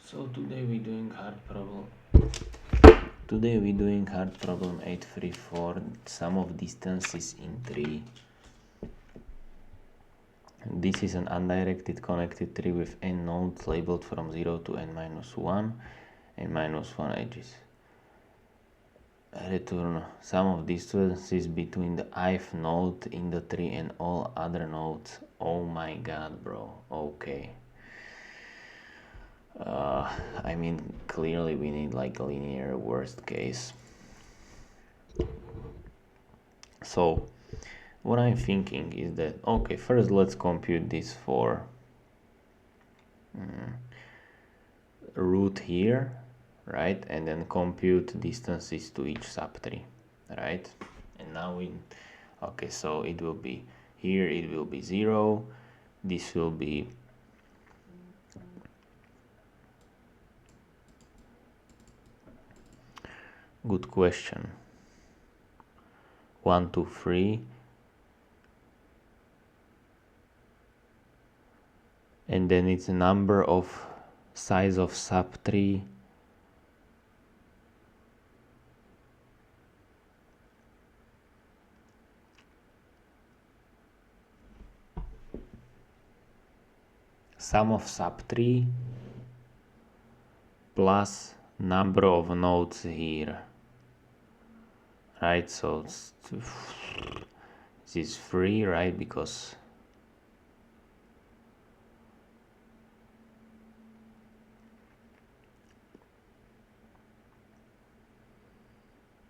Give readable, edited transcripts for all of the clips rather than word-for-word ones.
So today we're doing hard problem. Today we're doing hard problem 834. Sum of distances in 3. This is an undirected connected tree with n nodes labeled from 0 to n minus 1 and minus 1 edges. Return sum of distances between the ith node in the tree and all other nodes. Oh my god, bro. Okay. I mean, clearly we need like a linear worst case. So what I'm thinking is that, okay, first let's compute this for root here, right? And then compute distances to each subtree, right? And now okay, so it will be here, it will be 0. This will be good question. 1, 2, 3. And then it's a number of size of subtree sum of subtree plus number of nodes here, right? So this is 3, right? Because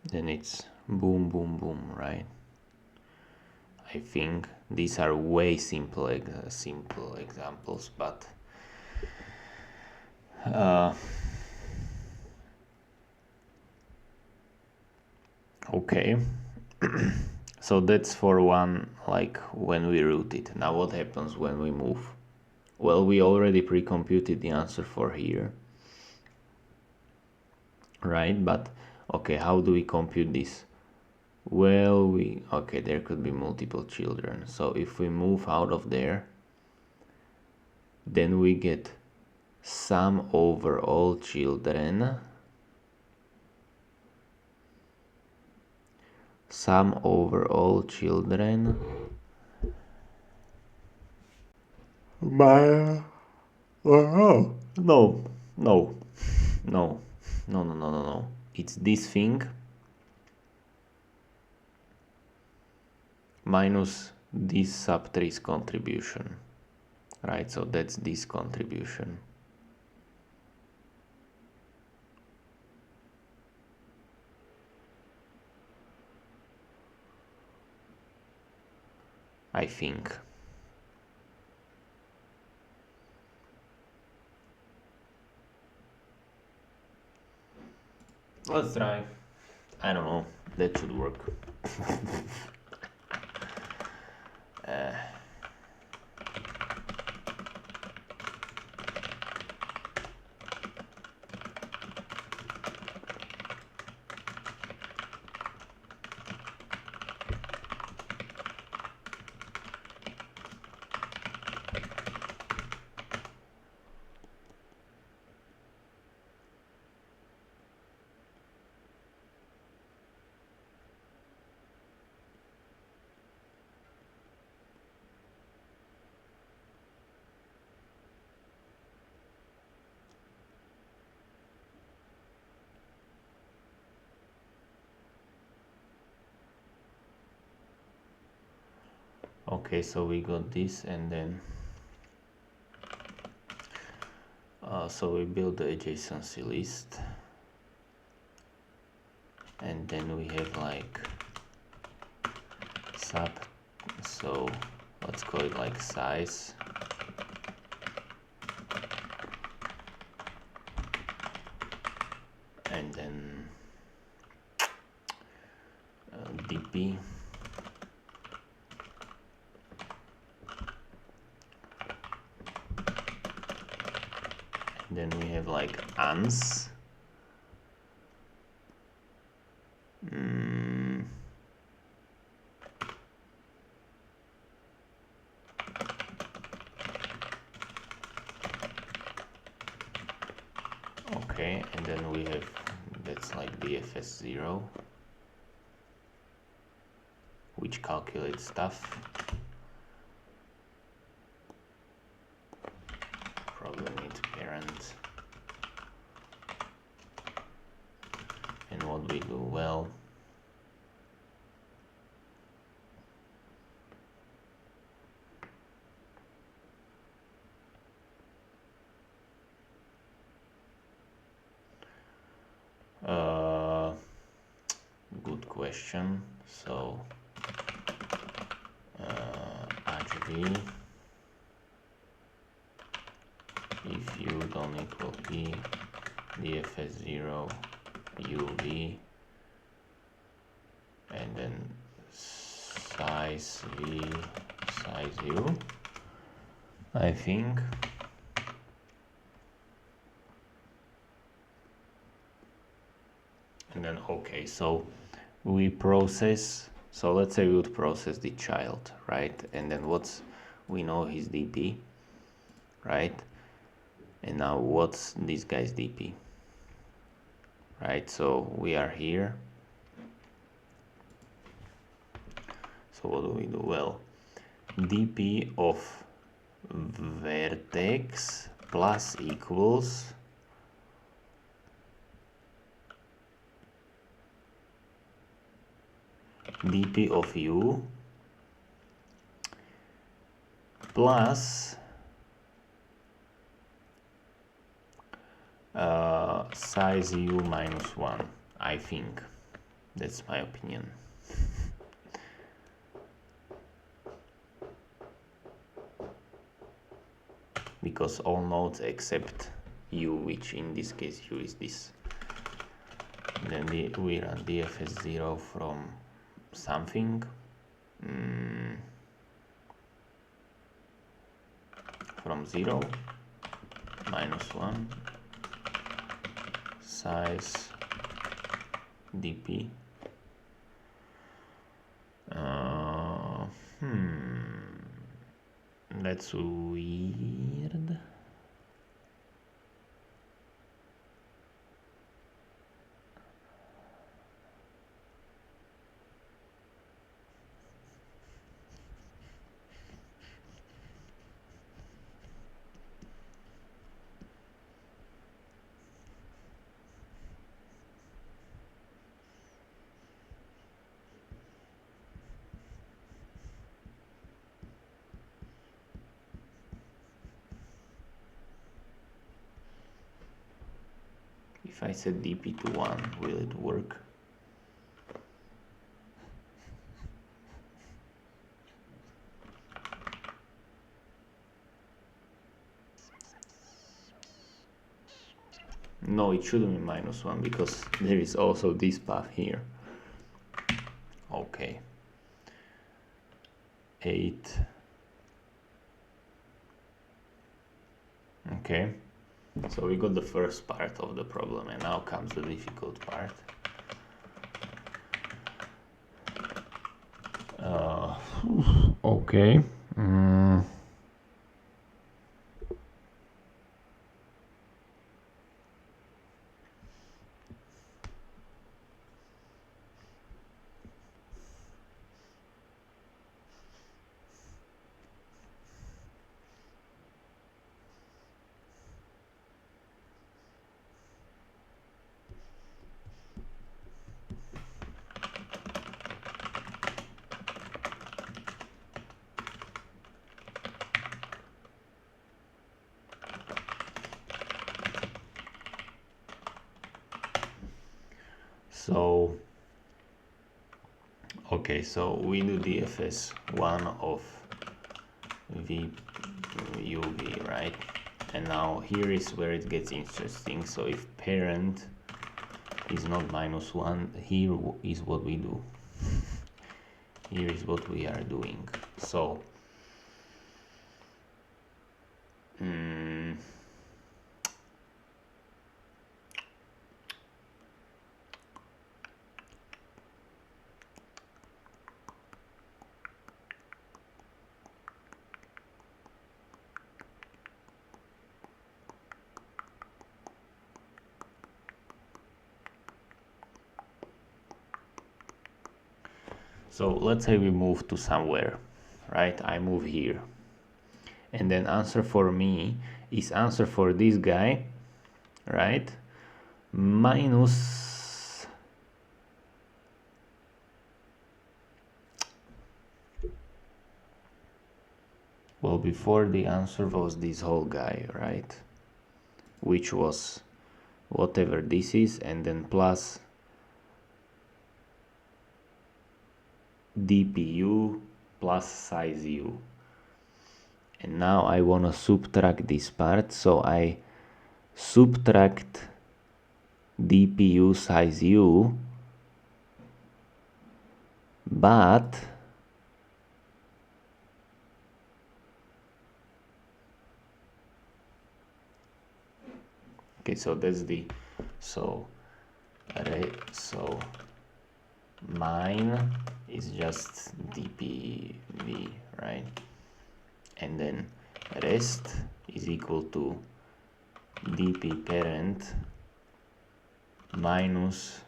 then it's boom, boom, boom, right? I think these are way simple examples, but okay. So that's for one, like when we root it. Now what happens when we move? Well, we already pre-computed the answer for here, right? But okay, how do we compute this? Well, okay, there could be multiple children. So if we move out of there, then we get sum over all children, sum over all children by no, no, no, no, no, no, no, no. It's this thing minus this subtree's contribution, right? So that's this contribution. I think. Let's try. I don't know. That should work. Okay, so we got this, and then so we build the adjacency list, and then we have like sub, so let's call it like size, and then dp, and then we have like ans, Okay, and then we have, that's like DFS0, which calculates stuff. Problem needs parent. And what we do well, good question. So HV, if u don't equal p, dfs0 uv, and then size v, size u, I think. And then, okay, so we process, so let's say we would process the child, right? And then we know his DP, right? And now what's this guy's DP, right? So we are here. So what do we do? Well, DP of vertex plus equals DP of u plus size u minus 1, I think. That's my opinion. Because all nodes except u, which in this case u is this. Then we run dfs0 from something. From 0, minus 1, size dp. That's weird. If I set dp to 1, will it work? No, it shouldn't be minus 1 because there is also this path here. Okay. 8. Okay. So we got the first part of the problem, and now comes the difficult part. Okay. So, okay, so we do DFS1 of UV, right? And now here is where it gets interesting. So if parent is not minus 1, here is what we do. Here is what we are doing. So, So let's say we move to somewhere, right? I move here, and then answer for me is answer for this guy, right? Minus well, before the answer was this whole guy, right? Which was whatever this is, and then plus dpu plus size u. And now I want to subtract this part, so I subtract dpu size u, but okay, so that's the so mine is just dpv, right? And then rest is equal to dp parent minus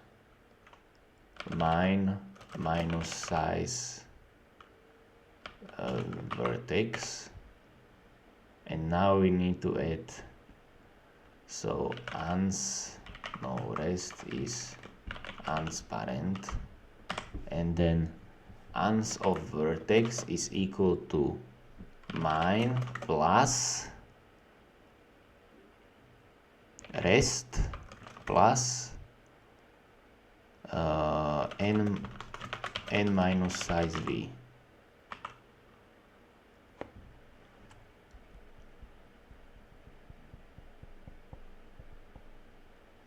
mine minus size vertex. And now we need to add, so rest is ans parent, and then ans of vertex is equal to mine plus rest plus n minus size v.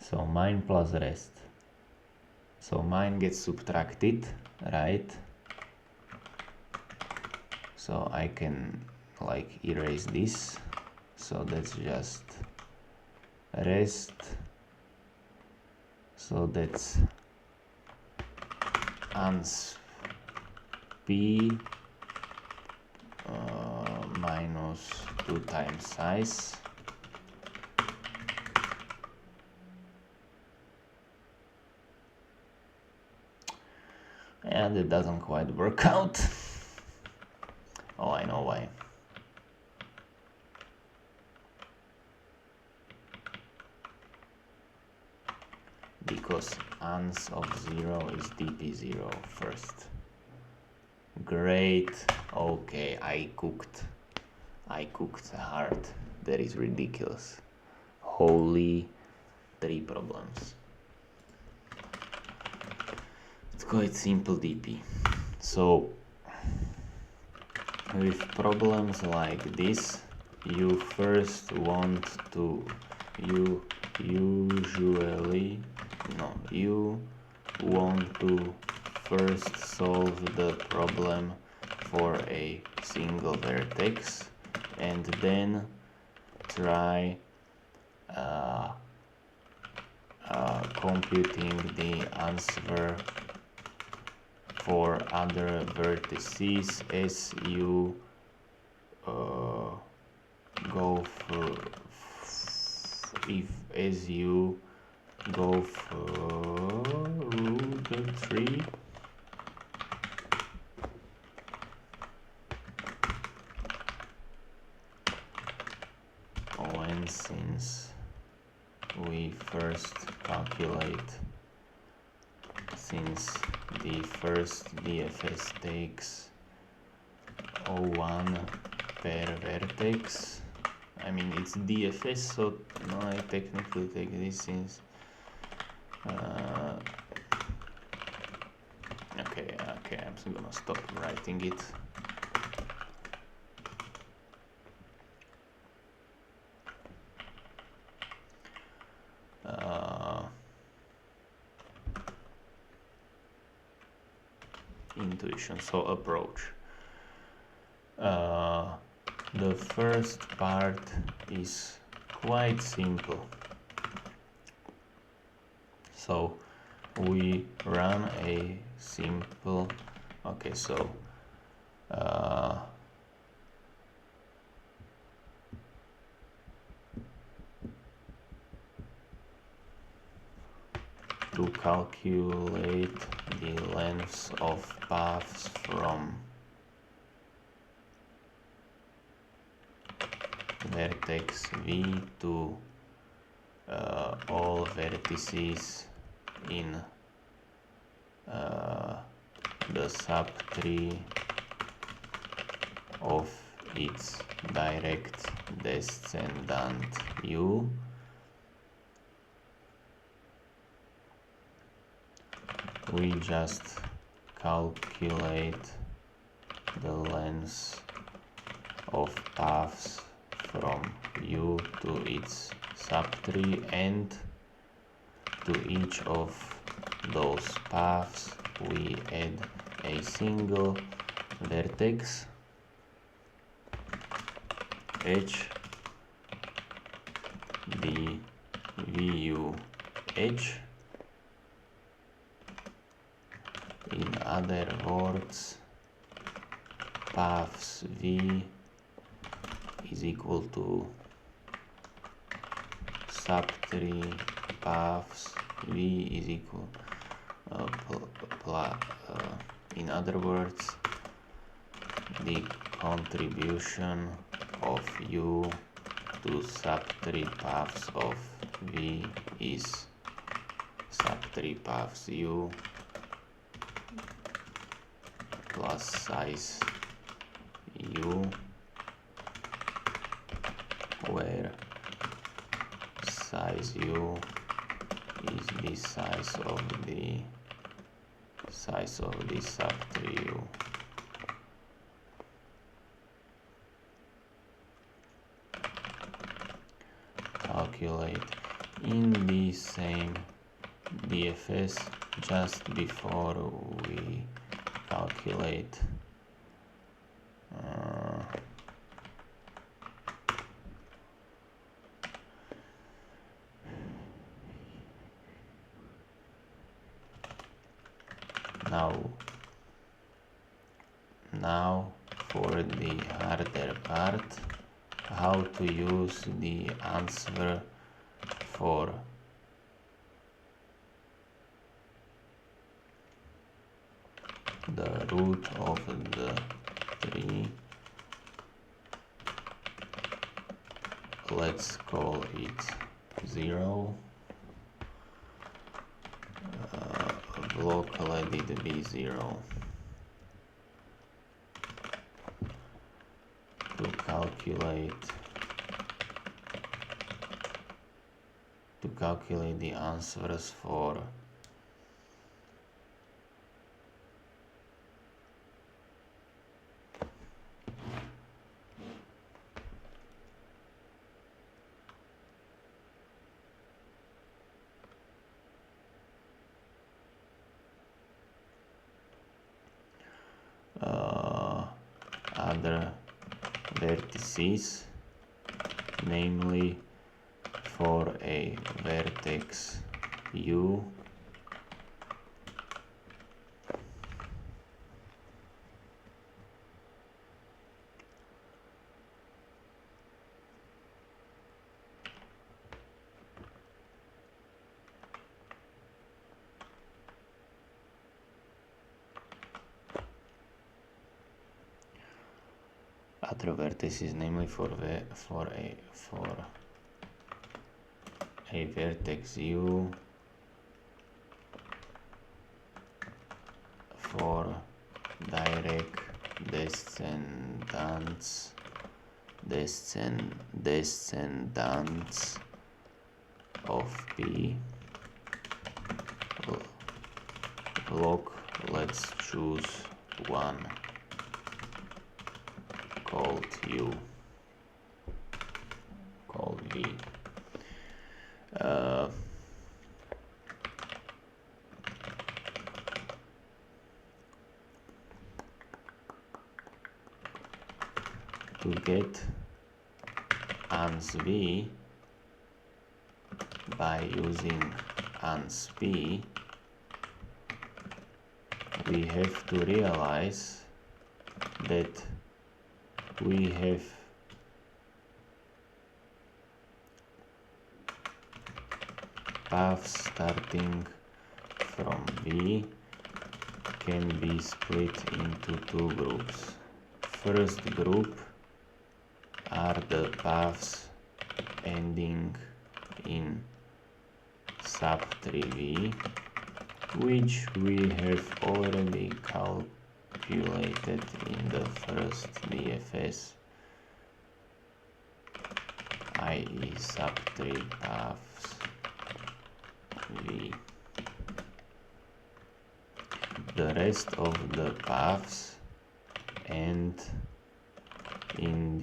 So mine plus rest. So mine gets subtracted, right? So I can like erase this. So that's just rest. So that's ans p minus 2 times size. And it doesn't quite work out. Oh, I know why. Because ans of 0 is dp0 first. Great. Okay, I cooked hard. That is ridiculous. Holy 3 problems. It's quite simple DP. So with problems like this, you first want to you want to first solve the problem for a single vertex, and then try computing the answer for other vertices as you go for root 3. When since we first calculate, since the first DFS takes 0.1 per vertex, I mean it's DFS, so no, I technically take this since okay, I'm just gonna stop writing it. Intuition, so approach. The first part is quite simple. So we run a simple, okay, so to calculate the lengths of paths from vertex V to all vertices in the subtree of its direct descendant U, we just calculate the length of paths from U to its subtree, and to each of those paths we add a single vertex H, the VU edge. In other words, paths V is equal to subtree paths V is equal in other words, the contribution of U to subtree paths of V is subtree paths U plus size U, where size U is the size of the subtree U. Calculate in the same DFS just before we calculate now for the harder part, how to use the answer for the root of the tree. Let's call it 0. Block, let it be 0. To calculate the answers for other vertices, namely for a vertex U, other vertices, namely for a vertex U, for direct descendants of P. Block, let's choose one called U, called V. To get ans V by using ans P, we have to realize that we have paths starting from V can be split into two groups. First group are the paths ending in sub-3V, which we have already calculated in the first DFS, i.e. sub-3 paths V. The rest of the paths end in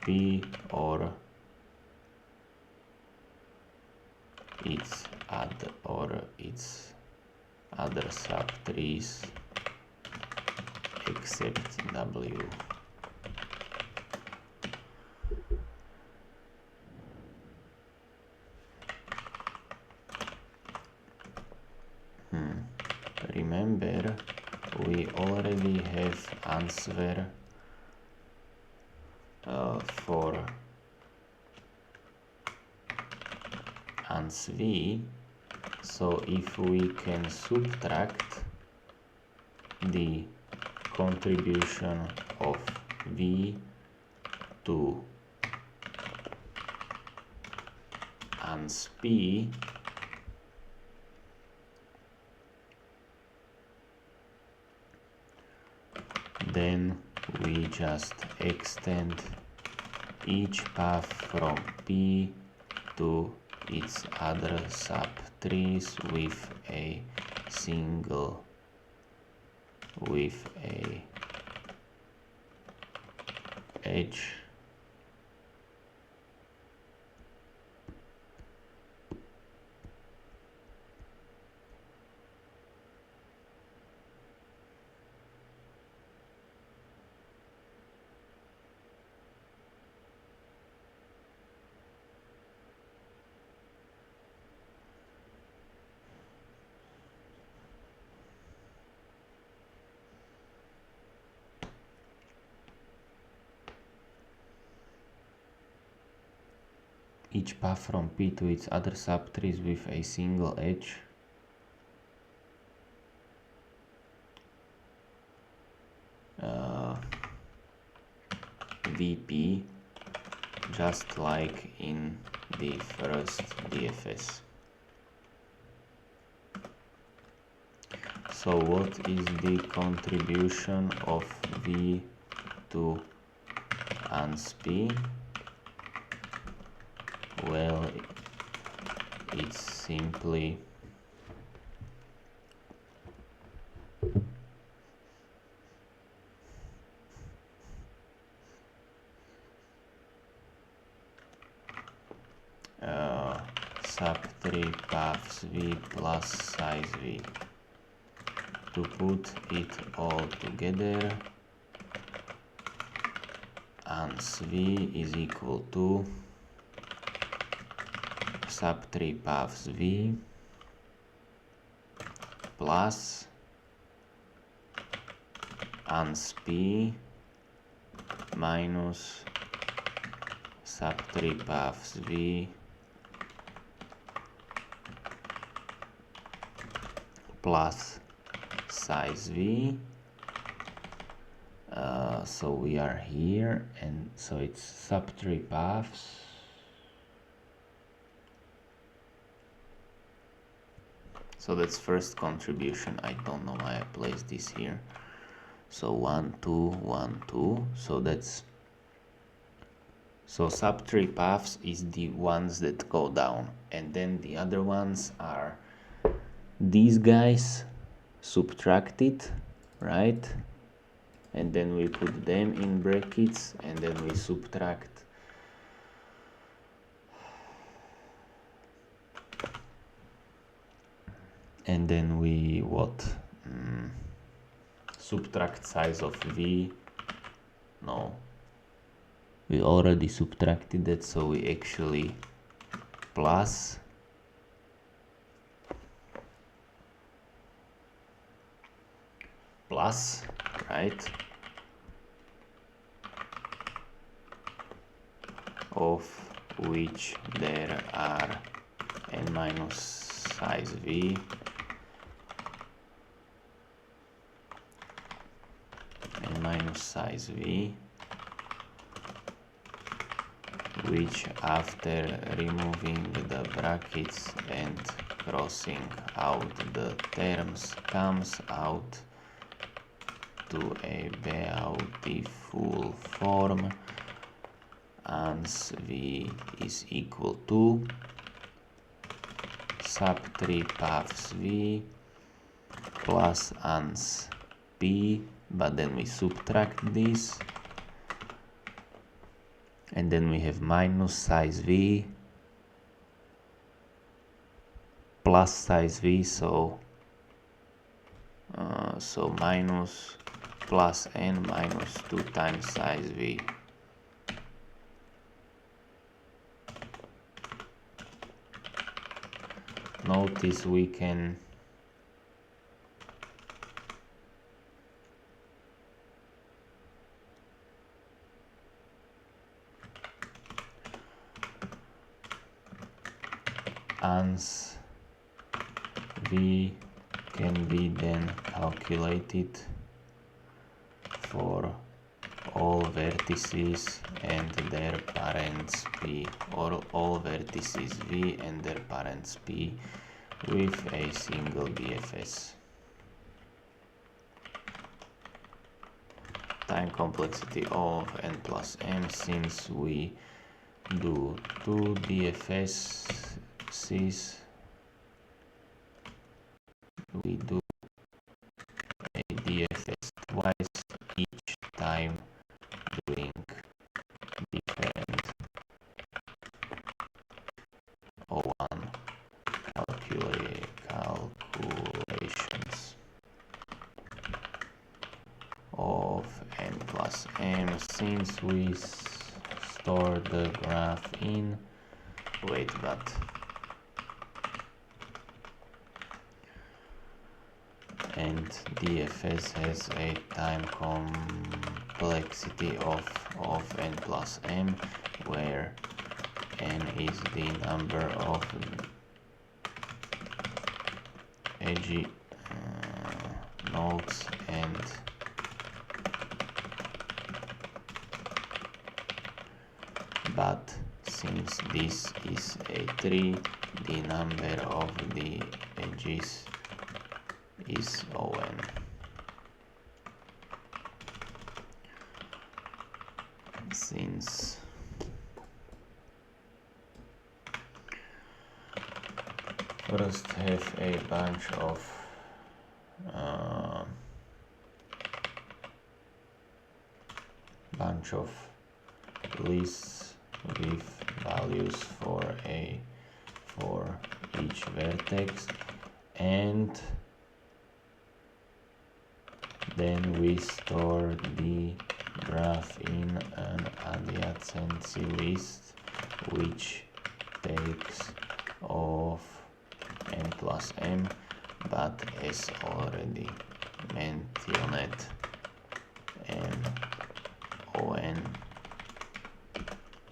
P or its other sub-3s except W. Remember, we already have answer for ans V, so if we can subtract the contribution of V to ans P, then we just extend each path from P to its other sub-3s with a edge each path from P to its other sub-3s with a single edge VP, just like in the first DFS. So what is the contribution of V to ans P? Well, it's simply sub-3 paths V plus size V. To put it all together, ans V is equal to sub-3 paths V plus ans P minus sub-3 paths V plus size V. So we are here, and so it's sub-3 paths so that's first contribution. I don't know why I placed this here. So 1 2 1 2, so that's sub-3 paths is the ones that go down, and then the other ones are these guys subtracted, right? And then we put them in brackets, and then we subtract and then we subtract size of V. No, we already subtracted that, so we actually plus right, of which there are and minus size v and minus size v, which after removing the brackets and crossing out the terms comes out to a beautiful form. Ans v is equal to sub3 paths v plus ans p, but then we subtract this, and then we have minus size v plus size v, so minus plus n minus 2 times size v. Notice we can ans v can be then calculated for all vertices and their parents p, or all vertices v and their parents p with a single DFS. Time complexity of n plus m, since we do 2 DFSs, we do a DFS twice, each time doing different O1 calculations of n plus m. Since we store the graph in, and DFS has a time complexity of n plus m, where n is the number of edgy nodes, and but since this is a tree, the number of the edges is On. Since first have a bunch of lists with values for each vertex, and then we store the graph in an adjacency list which takes of n plus m, but as already mentioned, n On,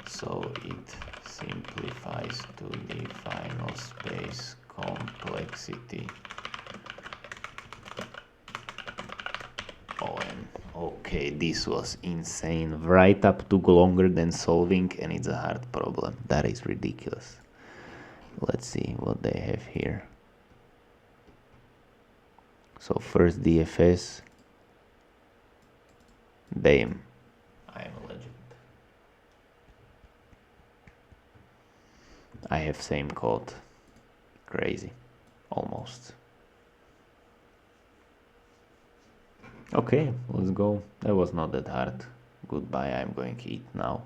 so it simplifies to the final space complexity On. Okay, this was insane. Right up to longer than solving, and it's a hard problem. That is ridiculous. Let's see what they have here. So first DFS. Bam. I am a legend. I have same code. Crazy. Almost. Okay, let's go. That was not that hard. Goodbye, I'm going to eat now.